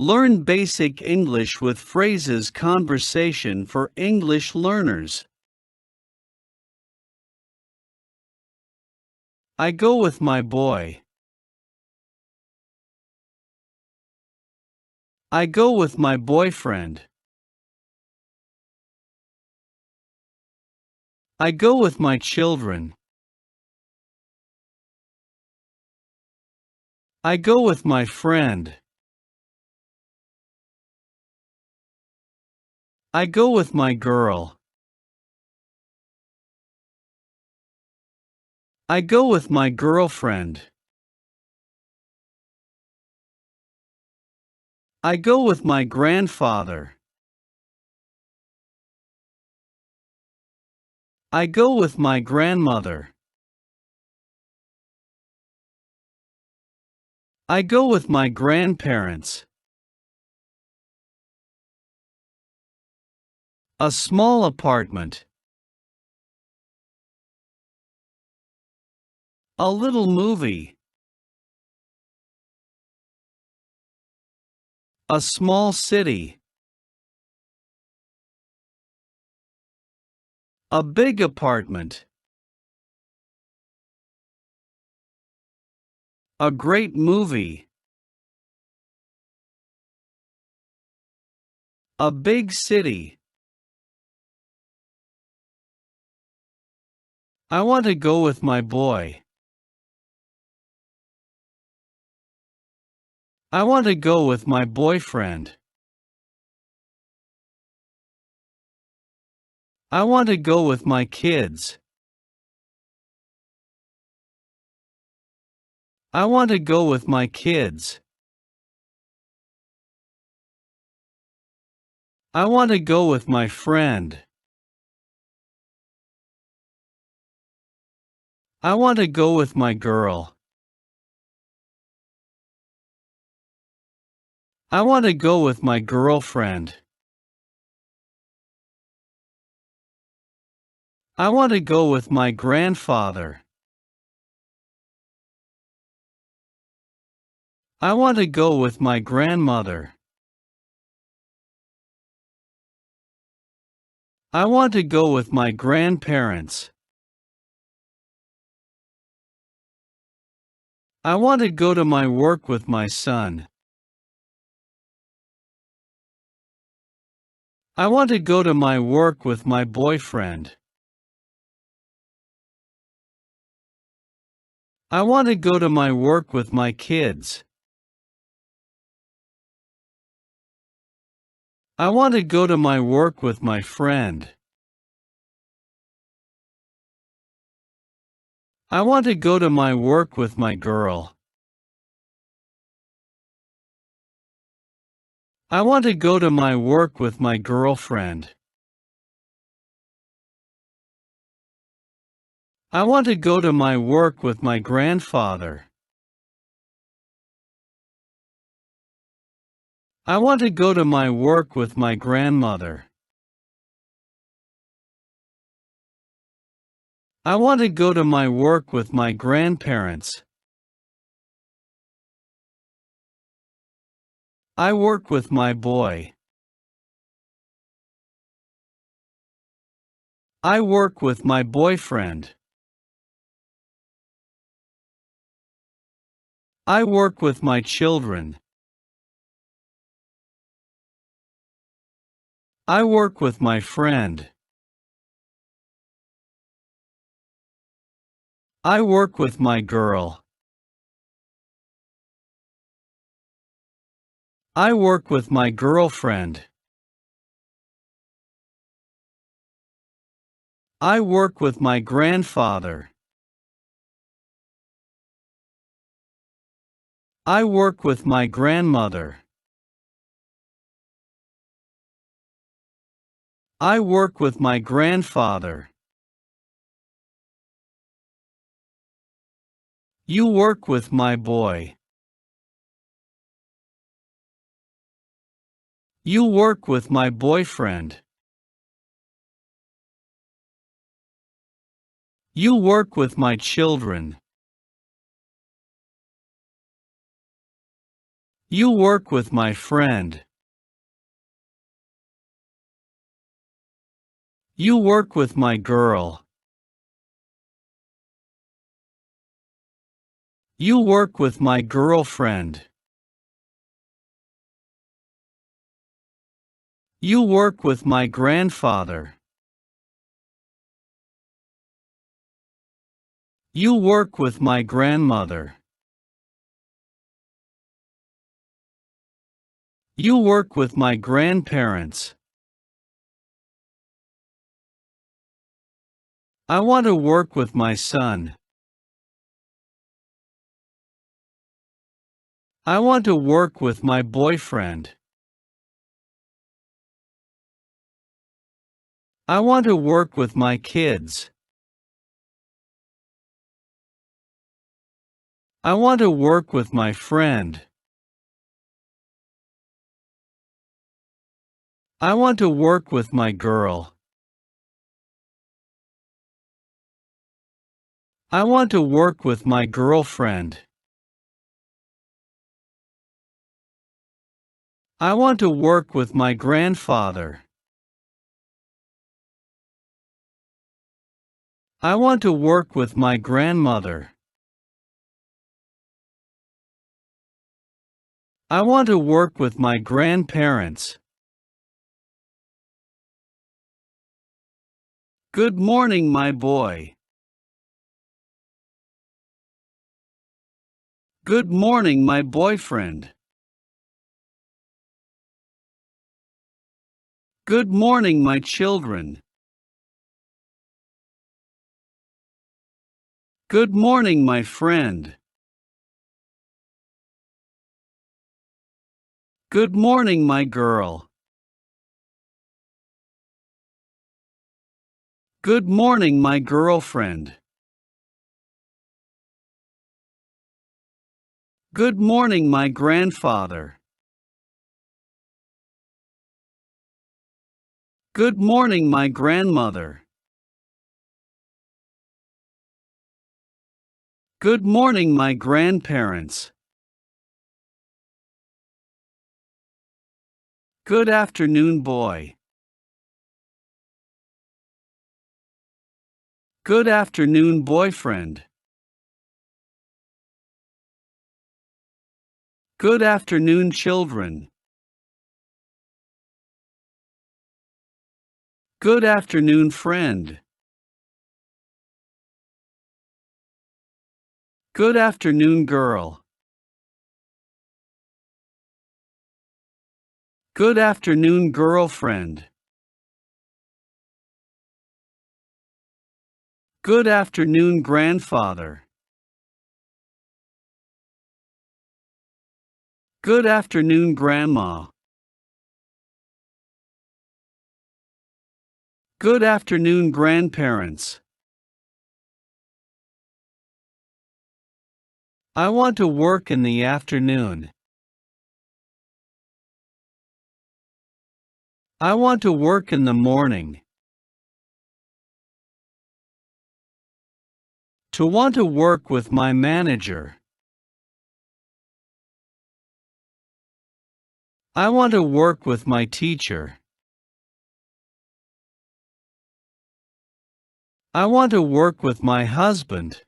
Learn basic English with phrases conversation for English learners. I go with my boy. I go with my boyfriend. I go with my children. I go with my friend. I go with my girl. I go with my girlfriend. I go with my grandfather. I go with my grandmother. I go with my grandparents. A small apartment. A little movie. A small city. A big apartment. A great movie. A big city. I want to go with my boy. I want to go with my boyfriend. I want to go with my kids. I want to go with my kids. I want to go with my friend. I want to go with my girl. I want to go with my girlfriend. I want to go with my grandfather. I want to go with my grandmother. I want to go with my grandparents. I want to go to my work with my son. I want to go to my work with my boyfriend. I want to go to my work with my kids. I want to go to my work with my friend. I want to go to my work with my girl. I want to go to my work with my girlfriend. I want to go to my work with my grandfather. I want to go to my work with my grandmother. I want to go to my work with my grandparents. I work with my boy. I work with my boyfriend. I work with my children. I work with my friend. I work with my girl. I work with my girlfriend. I work with my grandfather. I work with my grandmother. I work with my grandfather. You work with my boy. You work with my boyfriend. You work with my children. You work with my friend. You work with my girl. You work with my girlfriend. You work with my grandfather. You work with my grandmother. You work with my grandparents. I want to work with my son. I want to work with my boyfriend. I want to work with my kids. I want to work with my friend. I want to work with my girl. I want to work with my girlfriend. I want to work with my grandfather. I want to work with my grandmother. I want to work with my grandparents. Good morning, my boy. Good morning, my boyfriend. Good morning, my children. Good morning, my friend. Good morning, my girl. Good morning, my girlfriend. Good morning, my grandfather. Good morning, my grandmother. Good morning, my grandparents. Good afternoon, boy. Good afternoon, boyfriend. Good afternoon, children. Good afternoon, friend. Good afternoon, girl. Good afternoon, girlfriend. Good afternoon, grandfather. Good afternoon, grandma. Good afternoon, grandparents. I want to work in the afternoon. I want to work in the morning. To want to work with my manager. I want to work with my teacher. I want to work with my husband.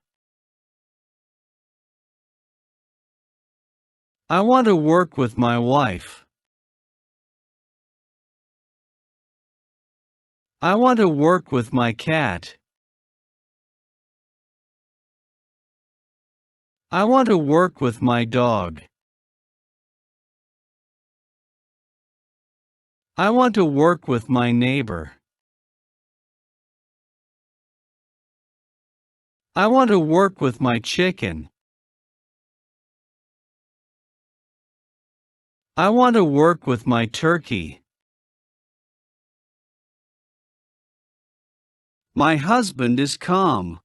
I want to work with my wife. I want to work with my cat. I want to work with my dog. I want to work with my neighbor. I want to work with my chicken. I want to work with my turkey. My husband is calm.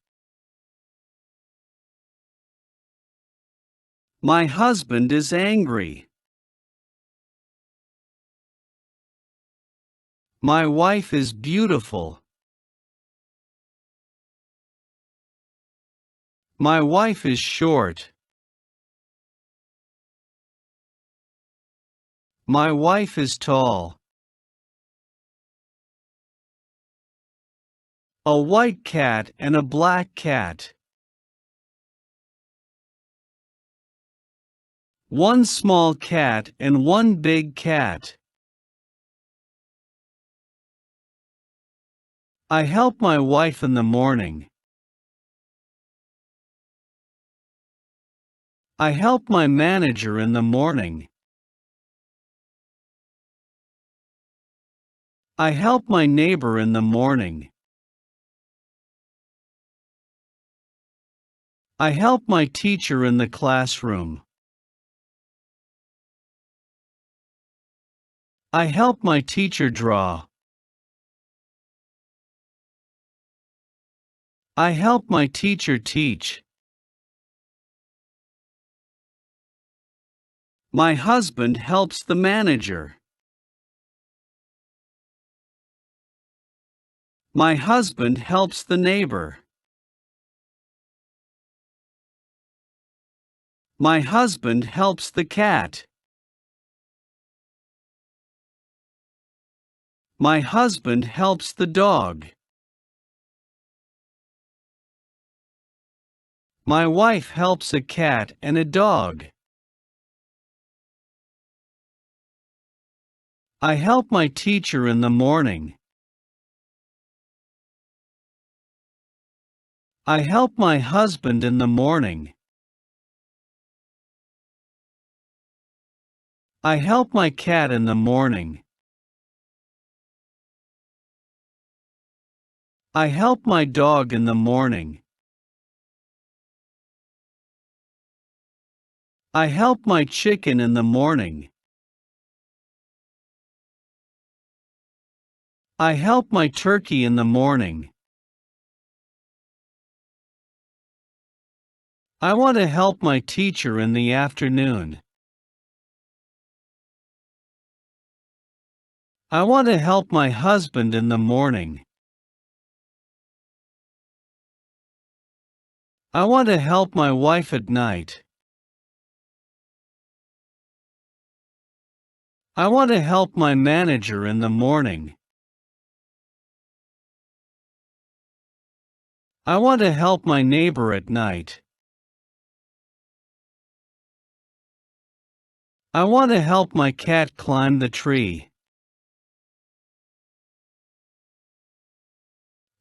My husband is angry. My wife is beautiful. My wife is short. My wife is tall. A white cat and a black cat. One small cat and one big cat. I help my wife in the morning. I help my manager in the morning. I help my neighbor in the morning. I help my teacher in the classroom. I help my teacher draw. I help my teacher teach. My husband helps the manager. My husband helps the neighbor. My husband helps the cat. My husband helps the dog. My wife helps a cat and a dog. I help my teacher in the morning. I help my husband in the morning. I help my cat in the morning. I help my dog in the morning. I help my chicken in the morning. I help my turkey in the morning. I want to help my teacher in the afternoon. I want to help my husband in the morning. I want to help my wife at night. I want to help my manager in the morning. I want to help my neighbor at night. I want to help my cat climb the tree.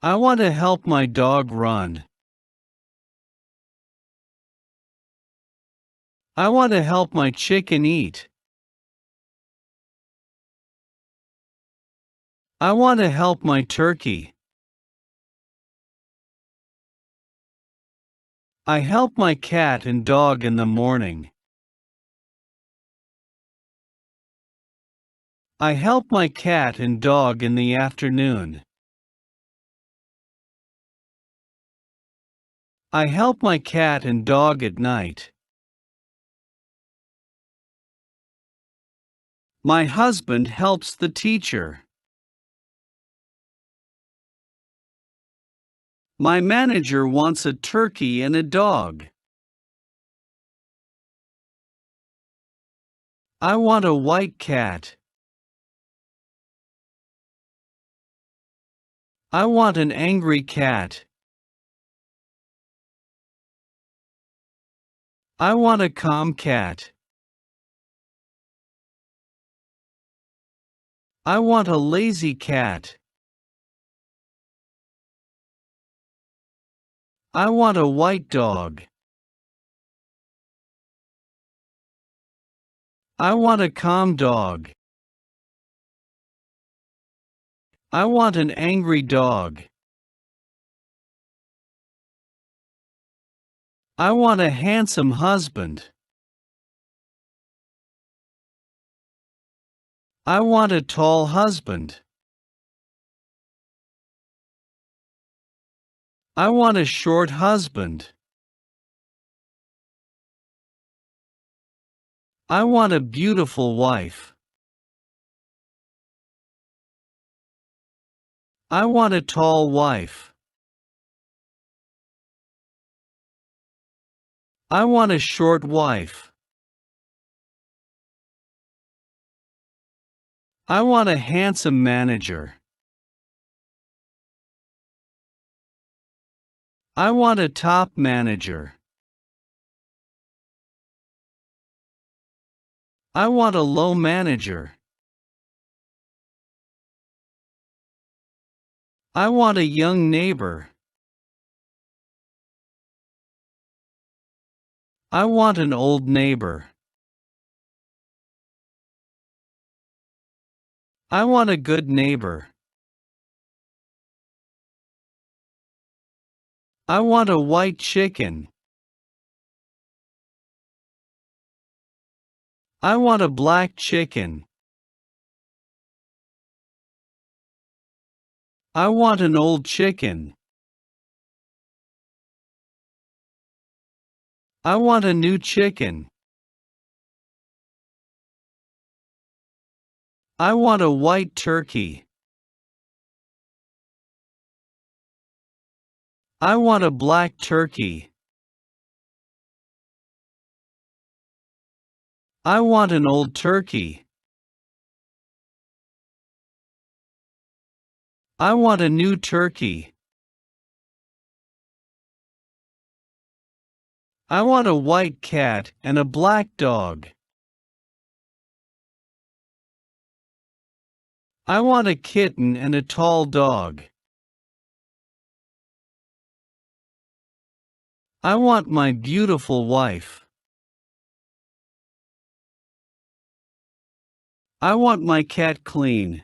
I want to help my dog run. I want to help my chicken eat. I want to help my turkey. I help my cat and dog in the morning. I help my cat and dog in the afternoon. I help my cat and dog at night. My husband helps the teacher. My manager wants a turkey and a dog. I want a white cat. I want an angry cat. I want a calm cat. I want a lazy cat. I want a white dog. I want a calm dog. I want an angry dog. I want a handsome husband. I want a tall husband. I want a short husband. I want a beautiful wife. I want a tall wife. I want a short wife. I want a handsome manager. I want a top manager. I want a low manager. I want a young neighbor. I want an old neighbor. I want a good neighbor. I want a white chicken. I want a black chicken. I want an old chicken. I want a new chicken. I want a white turkey. I want a black turkey. I want an old turkey. I want a new turkey. I want a white cat and a black dog. I want a kitten and a tall dog. I want my beautiful wife. I want my cat clean.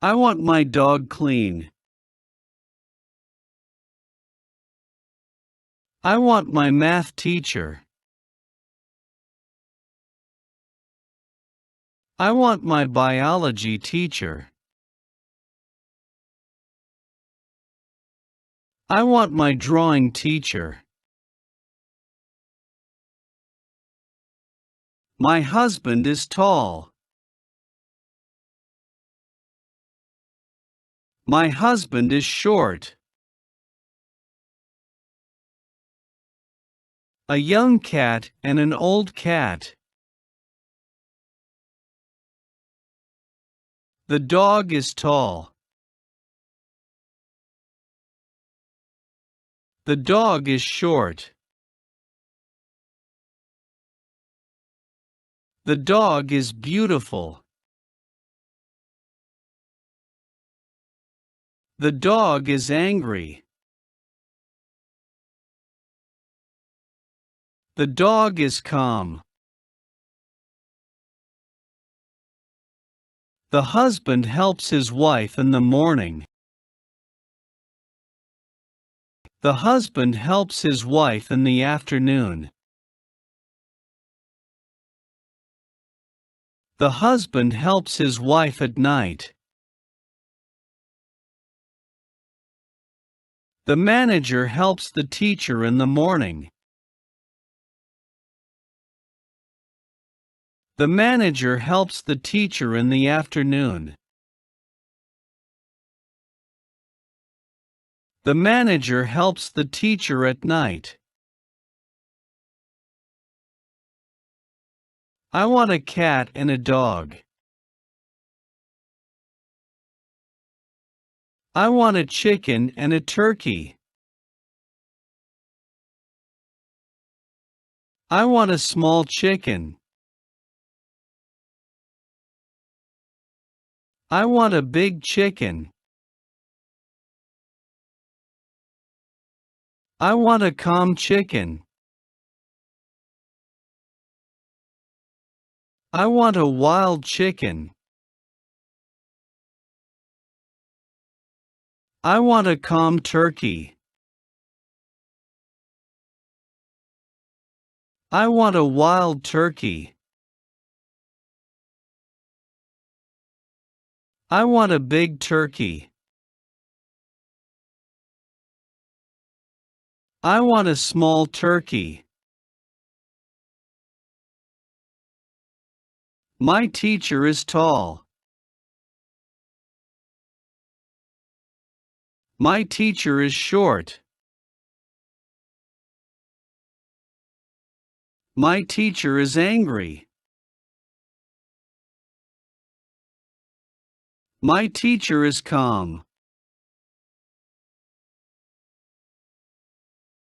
I want my dog clean. I want my math teacher. I want my biology teacher. I want my drawing teacher. My husband is tall. My husband is short. A young cat and an old cat. The dog is tall. The dog is short. The dog is beautiful. The dog is angry. The dog is calm. The husband helps his wife in the morning. The husband helps his wife in the afternoon. The husband helps his wife at night. The manager helps the teacher in the morning. The manager helps the teacher in the afternoon. The manager helps the teacher at night. I want a cat and a dog. I want a chicken and a turkey. I want a small chicken. I want a big chicken. I want a calm chicken. I want a wild chicken. I want a calm turkey. I want a wild turkey. I want a big turkey. I want a small turkey. My teacher is tall. My teacher is short. My teacher is angry. My teacher is calm.